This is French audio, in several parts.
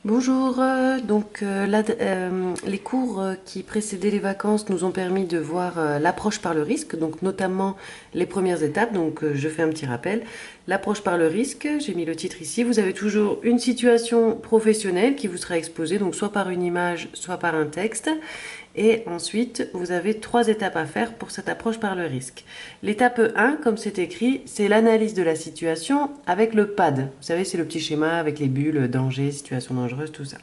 Bonjour, les cours qui précédaient les vacances nous ont permis de voir l'approche par le risque, donc notamment les premières étapes, je fais un petit rappel. L'approche par le risque, j'ai mis le titre ici, vous avez toujours une situation professionnelle qui vous sera exposée, donc soit par une image, soit par un texte. Et ensuite, vous avez 3 étapes à faire pour cette approche par le risque. L'étape 1, comme c'est écrit, c'est l'analyse de la situation avec le PAD. Vous savez, c'est le petit schéma avec les bulles, danger, situation dangereuse, tout ça.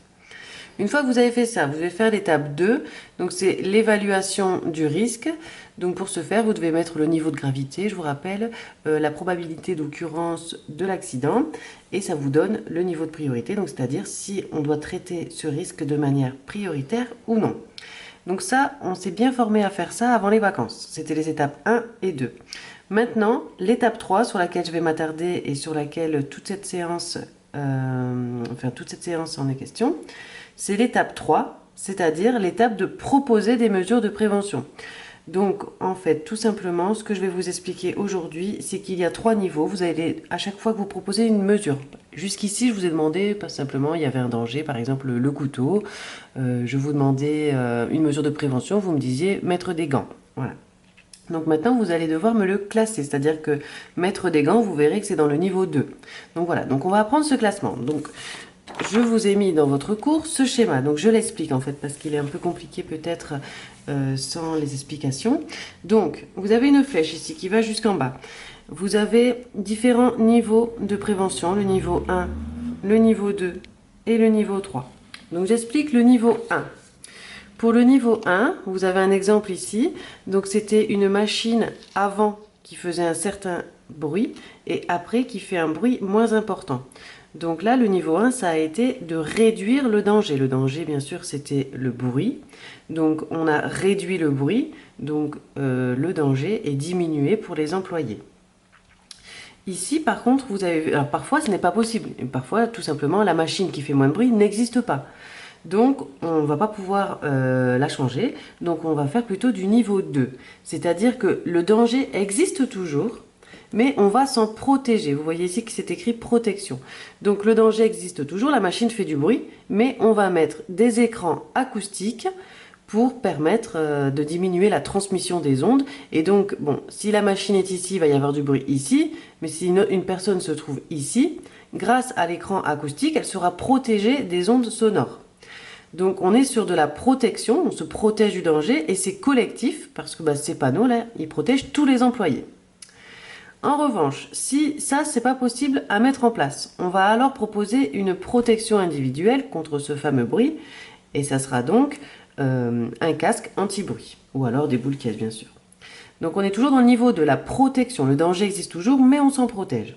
Une fois que vous avez fait ça, vous devez faire l'étape 2, donc c'est l'évaluation du risque. Donc pour ce faire, vous devez mettre le niveau de gravité, je vous rappelle, la probabilité d'occurrence de l'accident, et ça vous donne le niveau de priorité, donc c'est-à-dire si on doit traiter ce risque de manière prioritaire ou non. Donc ça, on s'est bien formé à faire ça avant les vacances. C'était les étapes 1 et 2. Maintenant, l'étape 3 sur laquelle je vais m'attarder et sur laquelle toute cette séance en est question, c'est l'étape 3, c'est-à-dire l'étape de proposer des mesures de prévention. Donc, en fait, tout simplement, ce que je vais vous expliquer aujourd'hui, c'est qu'il y a 3 niveaux. Vous allez, à chaque fois que vous proposez une mesure. Jusqu'ici, je vous ai demandé, pas simplement, il y avait un danger, par exemple le couteau. Je vous demandais une mesure de prévention, vous me disiez mettre des gants. Voilà. Donc maintenant, vous allez devoir me le classer, c'est-à-dire que mettre des gants, vous verrez que c'est dans le niveau 2. Donc voilà, donc on va apprendre ce classement. Donc, je vous ai mis dans votre cours ce schéma, donc je l'explique en fait parce qu'il est un peu compliqué peut-être sans les explications. Donc vous avez une flèche ici qui va jusqu'en bas. Vous avez différents niveaux de prévention, le niveau 1, le niveau 2 et le niveau 3. Donc j'explique le niveau 1. Pour le niveau 1, vous avez un exemple ici. Donc c'était une machine avant qui faisait un certain bruit et après qui fait un bruit moins important. Donc là, le niveau 1, ça a été de réduire le danger. Le danger, bien sûr, c'était le bruit. Donc on a réduit le bruit, donc le danger est diminué pour les employés. Ici, par contre, vous avez vu, alors parfois ce n'est pas possible. Parfois, tout simplement, la machine qui fait moins de bruit n'existe pas. Donc, on ne va pas pouvoir la changer. Donc, on va faire plutôt du niveau 2. C'est-à-dire que le danger existe toujours, mais on va s'en protéger. Vous voyez ici que c'est écrit protection. Donc, le danger existe toujours, la machine fait du bruit, mais on va mettre des écrans acoustiques pour permettre de diminuer la transmission des ondes. Et donc, bon, si la machine est ici, il va y avoir du bruit ici, mais si une personne se trouve ici, grâce à l'écran acoustique, elle sera protégée des ondes sonores. Donc on est sur de la protection, on se protège du danger et c'est collectif parce que ces panneaux là, ils protègent tous les employés. En revanche, si ça c'est pas possible à mettre en place, on va alors proposer une protection individuelle contre ce fameux bruit et ça sera donc un casque anti-bruit ou alors des boules caisses bien sûr. Donc on est toujours dans le niveau de la protection, le danger existe toujours mais on s'en protège.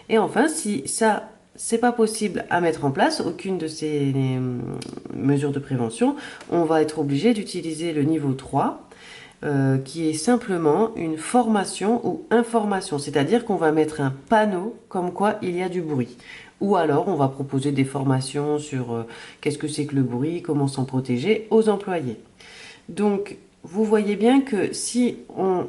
Et enfin, si ça c'est pas possible à mettre en place, aucune de ces mesures de prévention, on va être obligé d'utiliser le niveau 3, qui est simplement une formation ou information, c'est-à-dire qu'on va mettre un panneau comme quoi il y a du bruit. Ou alors on va proposer des formations sur qu'est-ce que c'est que le bruit, comment s'en protéger aux employés. Donc vous voyez bien que si on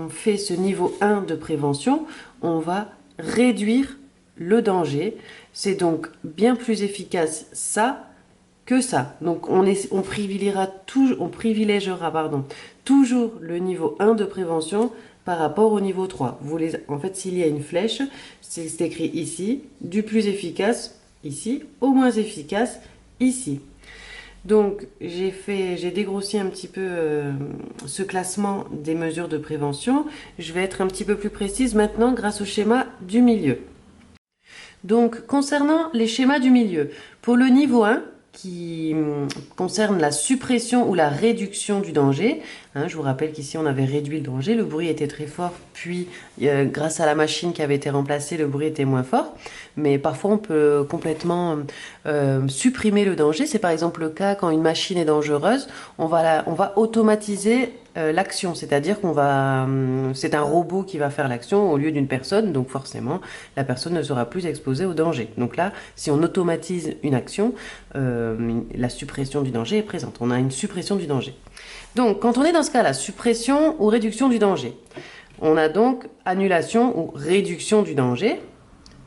fait ce niveau 1 de prévention, on va réduire le danger. C'est donc bien plus efficace ça que ça. Donc on privilégiera toujours le niveau 1 de prévention par rapport au niveau 3. En fait, s'il y a une flèche, c'est écrit ici, du plus efficace ici, au moins efficace ici. Donc j'ai dégrossi un petit peu ce classement des mesures de prévention. Je vais être un petit peu plus précise maintenant grâce au schéma du milieu. Donc, concernant les schémas du milieu, pour le niveau 1, qui concerne la suppression ou la réduction du danger, je vous rappelle qu'ici on avait réduit le danger, le bruit était très fort, puis grâce à la machine qui avait été remplacée, le bruit était moins fort, mais parfois on peut complètement supprimer le danger. C'est par exemple le cas quand une machine est dangereuse, on va automatiser l'action, c'est-à-dire c'est un robot qui va faire l'action au lieu d'une personne, donc forcément la personne ne sera plus exposée au danger. Donc là, si on automatise une action, la suppression du danger est présente. On a une suppression du danger. Donc quand on est dans ce cas-là, suppression ou réduction du danger, on a donc annulation ou réduction du danger.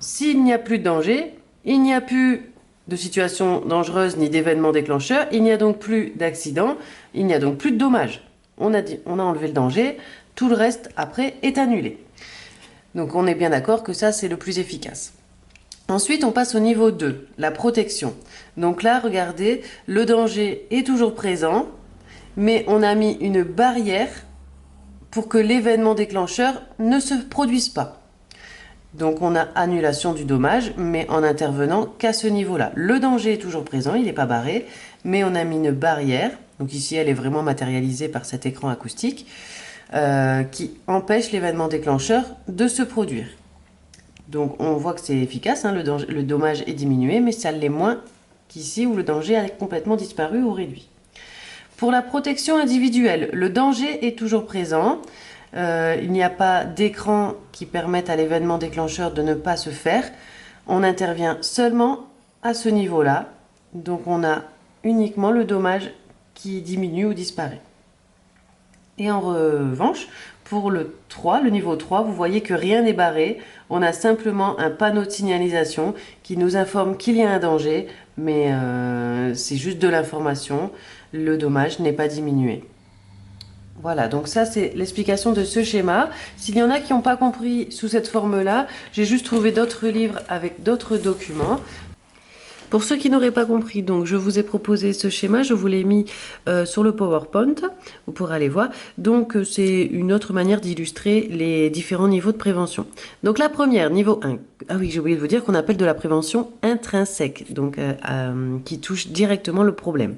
S'il n'y a plus de danger, il n'y a plus de situation dangereuse ni d'événements déclencheurs, il n'y a donc plus d'accident, il n'y a donc plus de dommages. On a enlevé le danger, tout le reste après est annulé. Donc on est bien d'accord que ça c'est le plus efficace. Ensuite on passe au niveau 2, la protection. Donc là regardez, le danger est toujours présent, mais on a mis une barrière pour que l'événement déclencheur ne se produise pas. Donc on a annulation du dommage, mais en intervenant qu'à ce niveau-là. Le danger est toujours présent, il n'est pas barré, mais on a mis une barrière. Donc ici, elle est vraiment matérialisée par cet écran acoustique qui empêche l'événement déclencheur de se produire. Donc on voit que c'est efficace, hein, le dommage est diminué, mais ça l'est moins qu'ici où le danger a complètement disparu ou réduit. Pour la protection individuelle, le danger est toujours présent. Il n'y a pas d'écran qui permette à l'événement déclencheur de ne pas se faire. On intervient seulement à ce niveau-là. Donc on a uniquement le dommage qui diminue ou disparaît. Et en revanche, pour le 3, le niveau 3, vous voyez que rien n'est barré. On a simplement un panneau de signalisation qui nous informe qu'il y a un danger, mais c'est juste de l'information. Le dommage n'est pas diminué. Voilà, donc ça c'est l'explication de ce schéma. S'il y en a qui n'ont pas compris sous cette forme-là, j'ai juste trouvé d'autres livres avec d'autres documents. Pour ceux qui n'auraient pas compris, donc je vous ai proposé ce schéma, je vous l'ai mis sur le PowerPoint, vous pourrez aller voir. Donc c'est une autre manière d'illustrer les différents niveaux de prévention. Donc la première, niveau 1, ah oui, j'ai oublié de vous dire qu'on appelle de la prévention intrinsèque, donc qui touche directement le problème.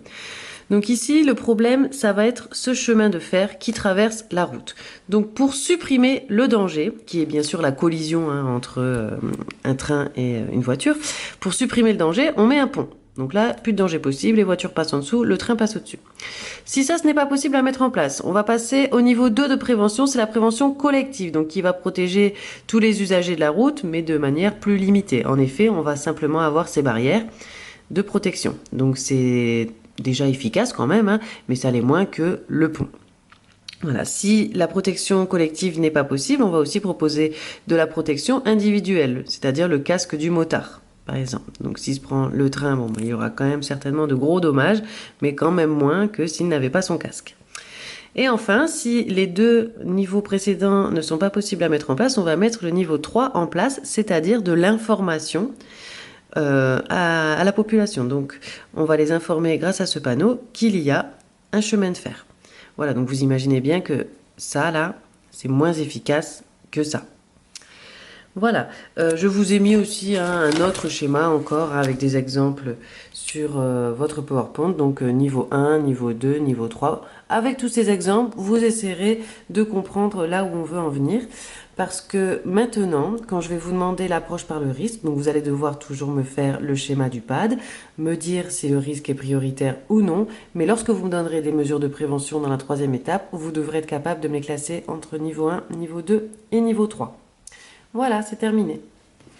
Donc ici, le problème, ça va être ce chemin de fer qui traverse la route. Donc pour supprimer le danger, qui est bien sûr la collision entre un train et une voiture, pour supprimer le danger, on met un pont. Donc là, plus de danger possible, les voitures passent en dessous, le train passe au-dessus. Si ça, ce n'est pas possible à mettre en place, on va passer au niveau 2 de prévention, c'est la prévention collective, donc qui va protéger tous les usagers de la route, mais de manière plus limitée. En effet, on va simplement avoir ces barrières de protection. Donc c'est déjà efficace quand même, hein, mais ça l'est moins que le pont. Voilà, si la protection collective n'est pas possible, on va aussi proposer de la protection individuelle, c'est-à-dire le casque du motard, par exemple. Donc s'il se prend le train, bon, il y aura quand même certainement de gros dommages, mais quand même moins que s'il n'avait pas son casque. Et enfin, si les deux niveaux précédents ne sont pas possibles à mettre en place, on va mettre le niveau 3 en place, c'est-à-dire de l'information à la population. Donc, on va les informer grâce à ce panneau qu'il y a un chemin de fer. Voilà, donc vous imaginez bien que ça, là, c'est moins efficace que ça. Voilà, je vous ai mis aussi un autre schéma encore avec des exemples sur votre PowerPoint, donc niveau 1, niveau 2, niveau 3. Avec tous ces exemples, vous essaierez de comprendre là où on veut en venir. Parce que maintenant, quand je vais vous demander l'approche par le risque, donc vous allez devoir toujours me faire le schéma du PAD, me dire si le risque est prioritaire ou non, mais lorsque vous me donnerez des mesures de prévention dans la troisième étape, vous devrez être capable de me les classer entre niveau 1, niveau 2 et niveau 3. Voilà, c'est terminé.